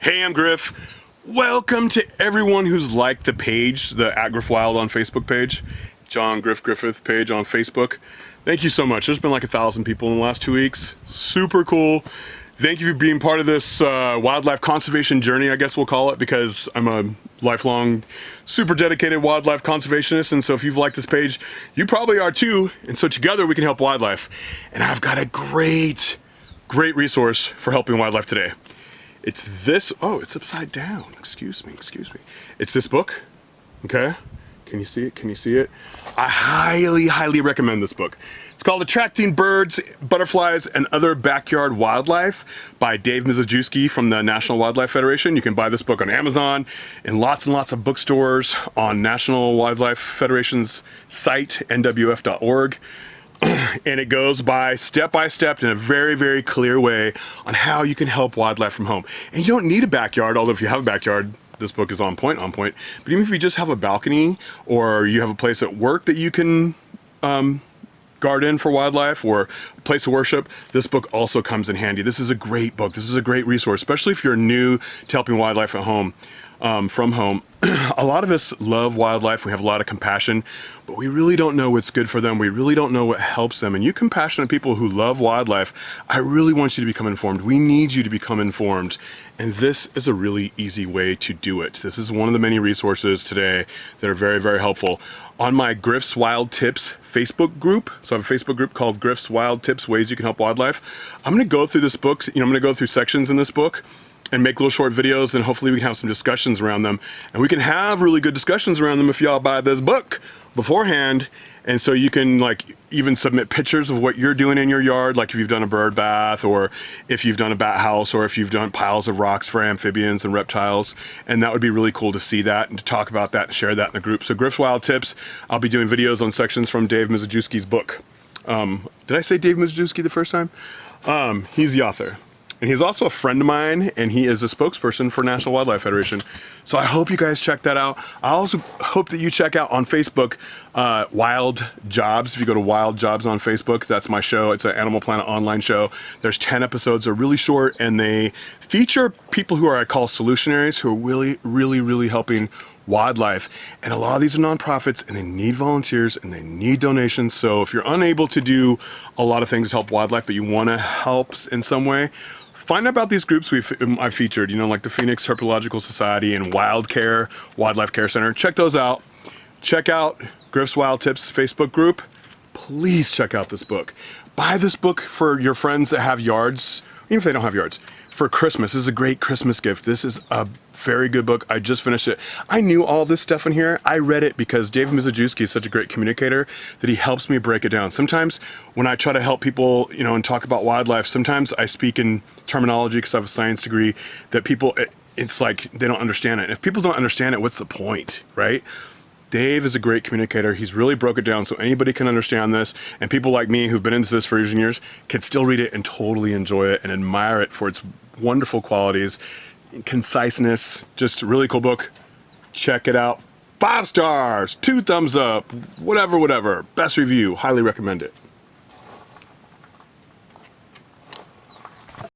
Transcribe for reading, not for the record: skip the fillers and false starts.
Hey, I'm Griff. Welcome to everyone who's liked the page, the @Griff Wild on Facebook page, John Griff Griffith page on Facebook. Thank you so much. There's been like 1,000 people in the last 2 weeks. Super cool. Thank you for being part of this wildlife conservation journey, I guess we'll call it, because I'm a lifelong, super dedicated wildlife conservationist. And so if you've liked this page, you probably are too. And so together we can help wildlife. And I've got a great resource for helping wildlife today. It's this, oh, it's upside down. Excuse me. It's this book, okay? Can you see it? Can you see it? I highly recommend this book. It's called Attracting Birds, Butterflies, and Other Backyard Wildlife by Dave Mizejewski from the National Wildlife Federation. You can buy this book on Amazon, in lots and lots of bookstores, on National Wildlife Federation's site, nwf.org. And it goes by step in a very clear way on how you can help wildlife from home. And you don't need a backyard, although if you have a backyard, this book is on point. But even if you just have a balcony or you have a place at work that you can garden for wildlife, or a place of worship, this book also comes in handy. This is a great book. This is a great resource, especially if you're new to helping wildlife at home, from home. A lot of us love wildlife. We have a lot of compassion, but we really don't know what's good for them. We really don't know what helps them. And you compassionate people who love wildlife, I really want you to become informed. We need you to become informed. And this is a really easy way to do it. This is one of the many resources today that are very helpful. On my Griff's Wild Tips Facebook group, so I have a Facebook group called Griff's Wild Tips, Ways You Can Help Wildlife. I'm gonna go through this book, I'm gonna go through sections in this book and make little short videos, and hopefully we can have some discussions around them. And we can have really good discussions around them if y'all buy this book beforehand. And so you can even submit pictures of what you're doing in your yard, like if you've done a bird bath, or if you've done a bat house, or if you've done piles of rocks for amphibians and reptiles. And that would be really cool to see that and to talk about that and share that in the group. So Griff's Wild Tips, I'll be doing videos on sections from Dave Mizejewski's book. Did I say Dave Mizejewski the first time? He's the author. And he's also a friend of mine, and he is a spokesperson for National Wildlife Federation. So I hope you guys check that out. I also hope that you check out on Facebook, Wild Jobs. If you go to Wild Jobs on Facebook, that's my show. It's an Animal Planet online show. There's 10 episodes. They're really short, and they feature people who I call solutionaries, who are really helping wildlife. And a lot of these are nonprofits, and they need volunteers and they need donations. So if you're unable to do a lot of things to help wildlife, but you want to help in some way, find out about these groups I've featured, like the Phoenix Herpetological Society and Wildlife Care Center. Check those out. Check out Griff's Wild Tips Facebook group. Please check out this book. Buy this book for your friends that have yards, even if they don't have yards, for Christmas. This is a great Christmas gift. This is a very good book. I just finished it. I knew all this stuff in here. I read it because Dave Mizejewski is such a great communicator that he helps me break it down. Sometimes when I try to help people, and talk about wildlife, sometimes I speak in terminology because I have a science degree that people, it's like they don't understand it. If people don't understand it, what's the point, right? Dave is a great communicator. He's really broke it down so anybody can understand this, and people like me who've been into this for years and years can still read it and totally enjoy it and admire it for its wonderful qualities, conciseness. Just a really cool book. Check it out. 5 stars, 2 thumbs up, whatever. Best review. Highly recommend it.